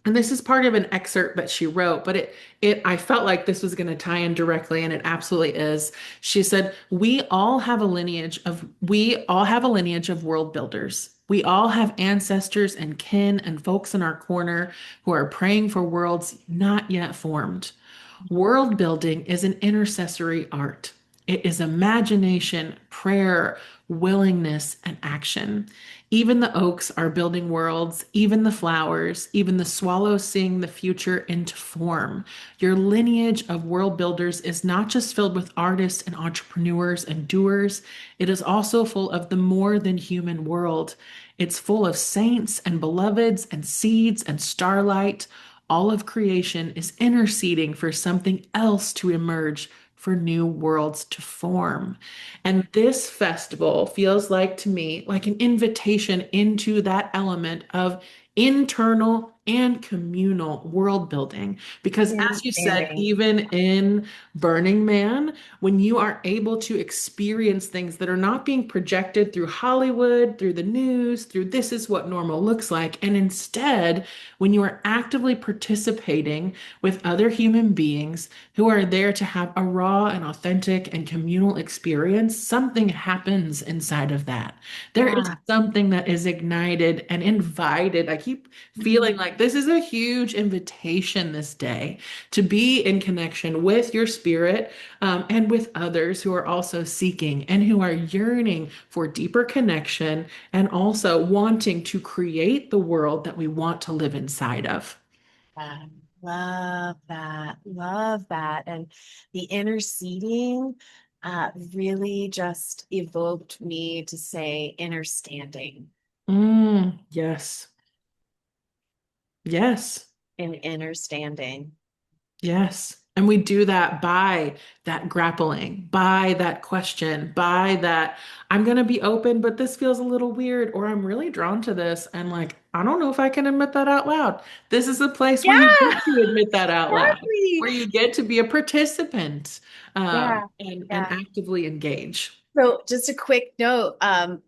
And this is part of an excerpt that she wrote, but it I felt like this was going to tie in directly, and it absolutely is. She said, we all have a lineage of world builders. We all have ancestors and kin and folks in our corner who are praying for worlds not yet formed. World building is an intercessory art. It is imagination, prayer, willingness, and action. Even the oaks are building worlds, even the flowers, even the swallows seeing the future into form. Your lineage of world builders is not just filled with artists and entrepreneurs and doers, it is also full of the more than human world. It's full of saints and beloveds and seeds and starlight. All of creation is interceding for something else to emerge, for new worlds to form. And this festival feels like to me like an invitation into that element of internal and communal world building. Because as you said, Understanding. even in Burning Man, when you are able to experience things that are not being projected through Hollywood, through the news, through this is what normal looks like, and instead, when you are actively participating with other human beings who are there to have a raw and authentic and communal experience, something happens inside of that. There is Yeah. something that is ignited and invited. I keep feeling like this is a huge invitation this day to be in connection with your spirit and with others who are also seeking and who are yearning for deeper connection and also wanting to create the world that we want to live inside of. Yeah. Love that. Love that. And the interceding really just evoked me to say understanding Yes. Yes. and understanding. Yes. And we do that by that grappling, by that question, by that I'm going to be open, but this feels a little weird, or I'm really drawn to this. And like, I don't know if I can admit that out loud. This is a place where you Yeah, get to admit that out loud, exactly. where you get to be a participant Yeah, and yeah. actively engage. So just a quick note.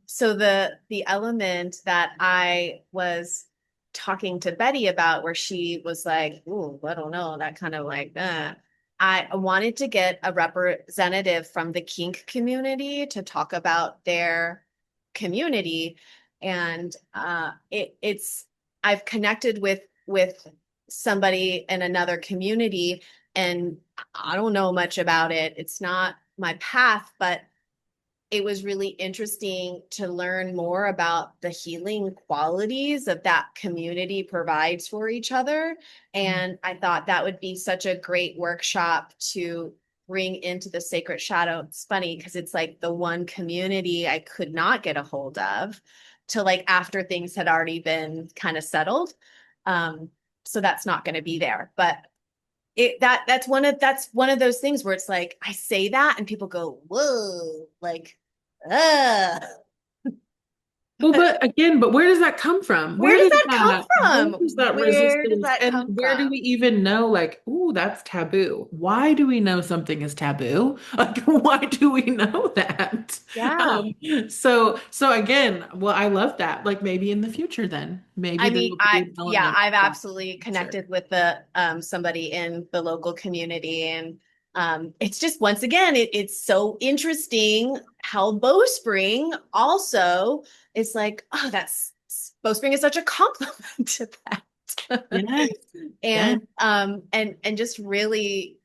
So the element that I was talking to Betty about where she was like, "Ooh, I don't know," that kind of like, I wanted to get a representative from the kink community to talk about their community. And it's I've connected with somebody in another community, and I don't know much about it. It's not my path, but it was really interesting to learn more about the healing qualities of that community provides for each other. And I thought that would be such a great workshop to bring into the Sacred Shadow. It's funny because it's like the one community I could not get a hold of till like after things had already been kind of settled. Um, so that's not going to be there. But that's one of those things where it's like I say that and people go, whoa, like ugh. Well, but again, but where does that come from? Where does that come Where from? does that Where does resistance, that and come where do we from? even know, like, ooh, that's taboo? Why do we know something is taboo? Like, why do we know that? Yeah. So again, well, I love that. Like, maybe in the future, then maybe I there mean, will be an element I've of that absolutely in the future. connected with the somebody in the local community, and it's just once again it's so interesting how Bowspring also is like, oh, that's Bowspring is such a compliment to that. Yes, yes. And just really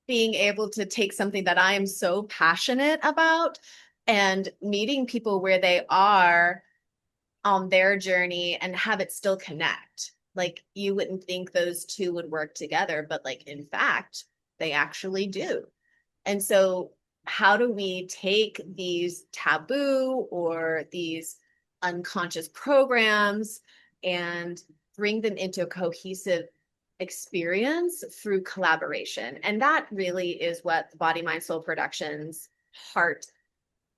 being able to take something that I am so passionate about and meeting people where they are on their journey and have it still connect. Like you wouldn't think those two would work together, but like in fact, they actually do. And so how do we take these taboo or these unconscious programs and bring them into a cohesive experience through collaboration? And that really is what the Body Mind Soul Productions heart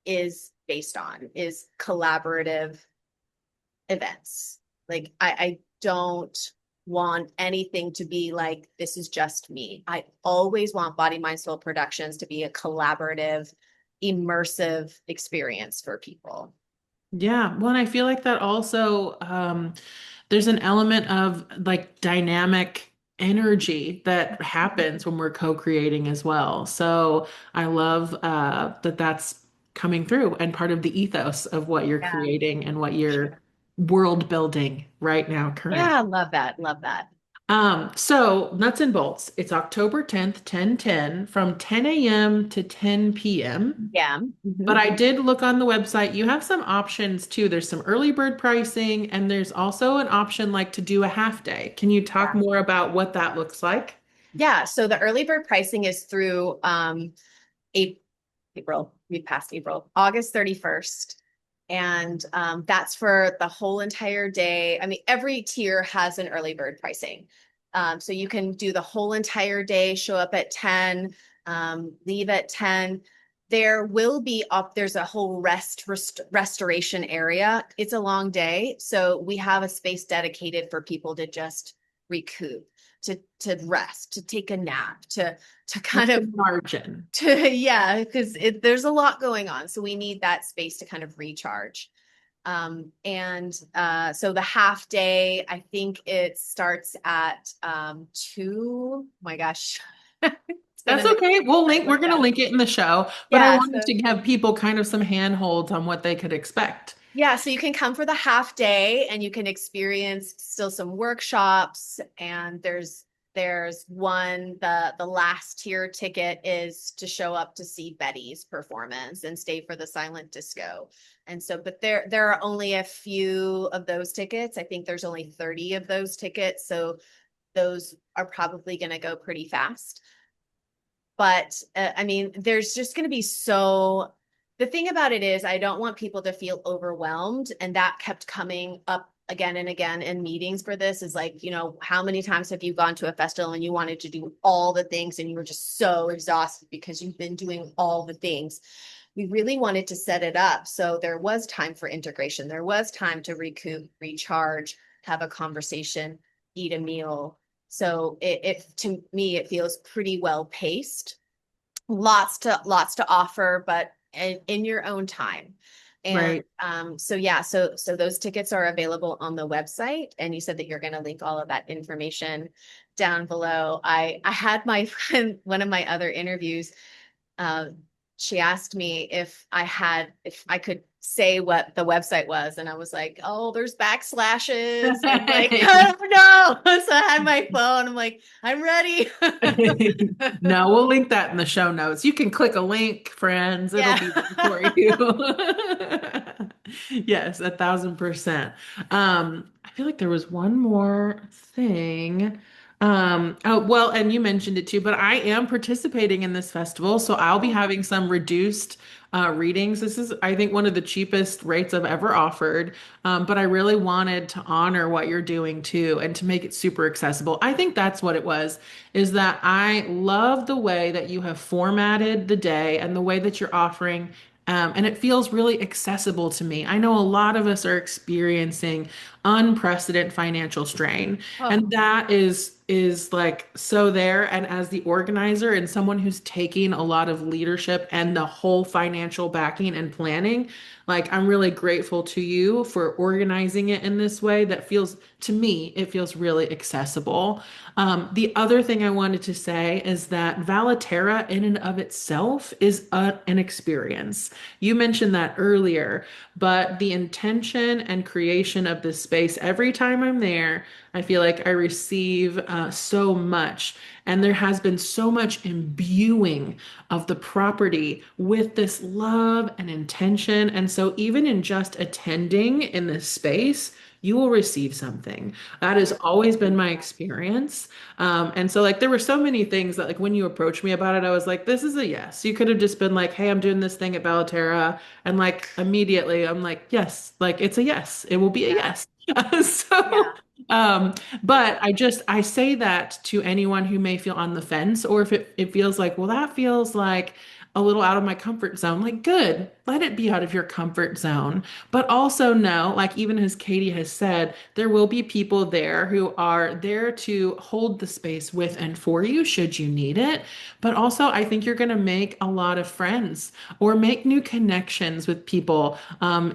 is based on, is collaborative events. Like I don't want anything to be like this is just me. I always want Body Mind Soul Productions to be a collaborative, immersive experience for people. Yeah, well, and I feel like that also there's an element of like dynamic energy that happens when we're co-creating as well. So I love that that's coming through and part of the ethos of what you're Yeah. creating and what you're world building right now, current. Yeah, love that. Love that. So nuts and bolts. It's October 10th, 10:10 from 10 a.m. to 10 p.m. Yeah. But Mhm. I did look on the website. You have some options too. There's some early bird pricing, and there's also an option like to do a half day. Can you talk more about what that looks like? Yeah. So the early bird pricing is through April. We passed April, August 31st. And that's for the whole entire day. I mean, every tier has an early bird pricing. So you can do the whole entire day, show up at 10, leave at 10. There will be up, there's a whole restoration area. It's a long day. So we have a space dedicated for people to just recoup, to rest, to take a nap, to kind What's of the margin? yeah, because there's a lot going on. So we need that space to kind of recharge. And so the half day, I think it starts at 2. Oh my gosh. It's gonna That's make okay. We're look gonna up. link it in the show, but I Yeah, wanted so to give people kind of some handholds on what they could expect. yeah, so you can come for the half day and you can experience still some workshops, and there's one, the last tier ticket is to show up to see Betty's performance and stay for the silent disco. And so but there are only a few of those tickets. I think there's only 30 of those tickets. So those are probably going to go pretty fast. But I mean, there's just going to be so, the thing about it is, I don't want people to feel overwhelmed. And that kept coming up again and again in meetings for this is like, how many times have you gone to a festival and you wanted to do all the things and you were just so exhausted because you've been doing all the things? We really wanted to set it up so there was time for integration. There was time to recoup, recharge, have a conversation, eat a meal. So it to me, it feels pretty well paced. Lots to offer, but in your own time. And Right. so yeah, so those tickets are available on the website, and you said that you're going to link all of that information down below. I had my friend, one of my other interviews, um, she asked me if I could say what the website was, and I was like, oh, there's backslashes and like, oh no. So I had my phone. I'm like, I'm ready. No, we'll link that in the show notes. You can click a link, friends. It'll Yeah. be there for you. Yes, 1,000%. I feel like there was one more thing. Oh, well, and you mentioned it too, but I am participating in this festival, so I'll be having some reduced readings. This is, I think, one of the cheapest rates I've ever offered. But I really wanted to honor what you're doing too and to make it super accessible. I think that's what it was, is that I love the way that you have formatted the day and the way that you're offering. And it feels really accessible to me. I know a lot of us are experiencing unprecedented financial strain, Oh, and that is like so there. And as the organizer and someone who's taking a lot of leadership and the whole financial backing and planning, like I'm really grateful to you for organizing it in this way that feels, to me, it feels really accessible. The other thing I wanted to say is that Valaterra in and of itself is an experience. You mentioned that earlier, but the intention and creation of this space, every time I'm there, I feel like I receive so much. And there has been so much imbuing of the property with this love and intention. And so, even in just attending in this space, you will receive something. That has always been my experience. And so, like, there were so many things that, like, when you approached me about it, I was like, this is a yes. You could have just been like, hey, I'm doing this thing at Bellaterra. And, like, immediately, I'm like, yes, like, it's a yes. It will be a yeah. yes. So, Yeah. um, but I say that to anyone who may feel on the fence, or if it feels like, well, that feels like a little out of my comfort zone, like, good, let it be out of your comfort zone. But also know, like, even as Katie has said, there will be people there who are there to hold the space with and for you should you need it. But also, I think you're going to make a lot of friends or make new connections with people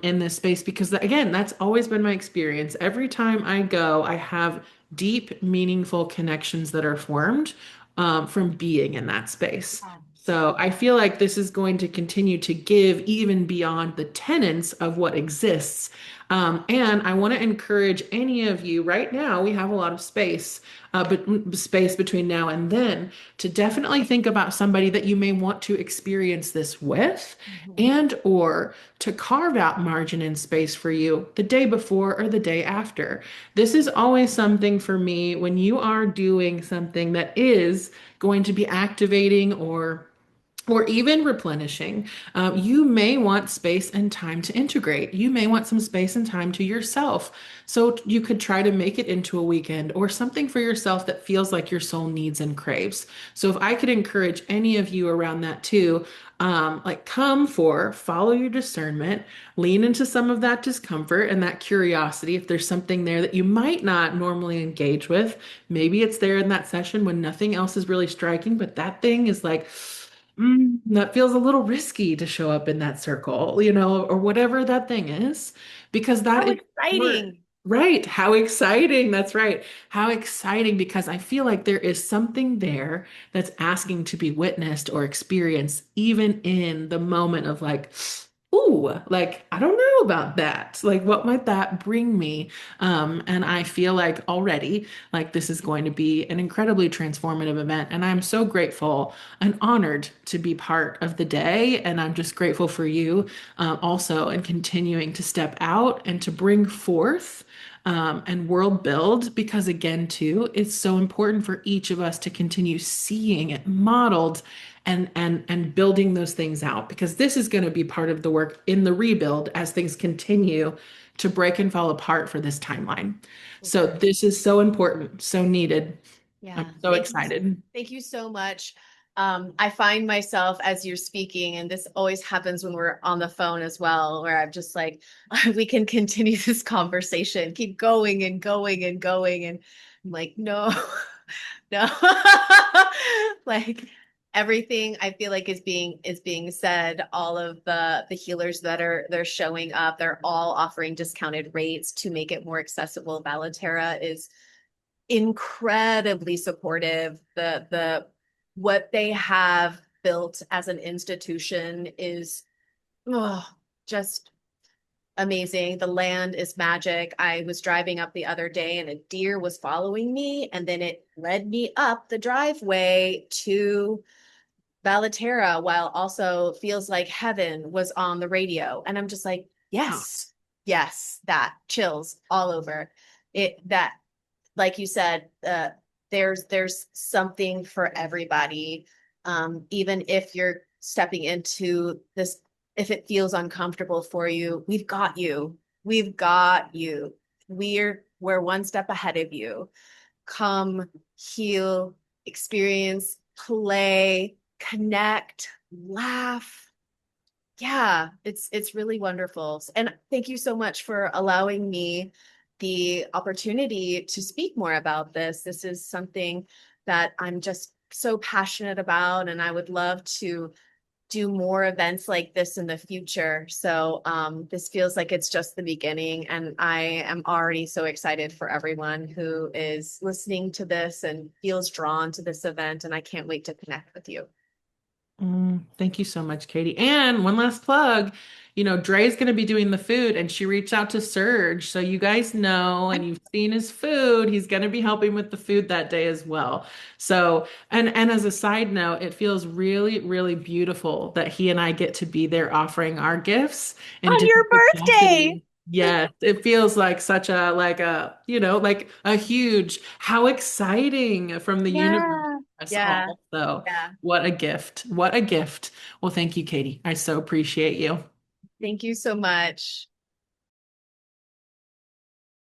in this space because, again, that's always been my experience. Every time I go, I have deep, meaningful connections that are formed from being in that space. So I feel like this is going to continue to give even beyond the tenets of what exists. And I want to encourage any of you right now, we have a lot of space, but space between now and then to definitely think about somebody that you may want to experience this with Mhm. and or to carve out margin and space for you the day before or the day after. This is always something for me when you are doing something that is going to be activating or even replenishing, you may want space and time to integrate. You may want some space and time to yourself. So you could try to make it into a weekend or something for yourself that feels like your soul needs and craves. So if I could encourage any of you around that too, like follow your discernment, lean into some of that discomfort and that curiosity. If there's something there that you might not normally engage with, maybe it's there in that session when nothing else is really striking, but that thing is like, that feels a little risky to show up in that circle, or whatever that thing is, because that How is work. exciting. Right. How exciting. That's right. How exciting, because I feel like there is something there that's asking to be witnessed or experienced, even in the moment of like, ooh, like, I don't know about that. Like, what might that bring me? And I feel like already, like, this is going to be an incredibly transformative event. And I'm so grateful and honored to be part of the day. And I'm just grateful for you also and continuing to step out and to bring forth. and world build, because again, too, it's so important for each of us to continue seeing it modeled and building those things out, because this is going to be part of the work in the rebuild as things continue to break and fall apart for this timeline. So Mhm. this is so important, so needed. I'm Yeah. so excited. Thank you so much. I find myself as you're speaking, and this always happens when we're on the phone as well, where I'm just like, we can continue this conversation, keep going and going and going. And I'm like, no, no. Like everything I feel like is being said, all of the healers that are they're showing up, they're all offering discounted rates to make it more accessible. Valaterra is incredibly supportive. The what they have built as an institution is oh, just amazing. The land is magic. I was driving up the other day and a deer was following me, and then it led me up the driveway to Valaterra while also Feels Like Heaven was on the radio. And I'm just like, Oh, yes, yes, that chills all over it. That like you said, there's something for everybody. Even if you're stepping into this, if it feels uncomfortable for you, we've got you. We've got you. We're one step ahead of you. Come, heal, experience, play, connect, laugh. Yeah, it's really wonderful. And thank you so much for allowing me the opportunity to speak more about this. This is something that I'm just so passionate about, and I would love to do more events like this in the future. So this feels like it's just the beginning, and I am already so excited for everyone who is listening to this and feels drawn to this event, and I can't wait to connect with you. thank you so much, Katie. And one last plug, Dre's going to be doing the food, and she reached out to Serge. So you guys know, and you've seen his food. He's going to be helping with the food that day as well. So, and as a side note, it feels really, really beautiful that he and I get to be there offering our gifts in On your different birthday. capacities. Yes, it feels like such a like a huge, how exciting from the universe Yeah. us Yeah. all. So Yeah. what a gift. What a gift. Well, thank you, Katie. I so appreciate you. Thank you so much.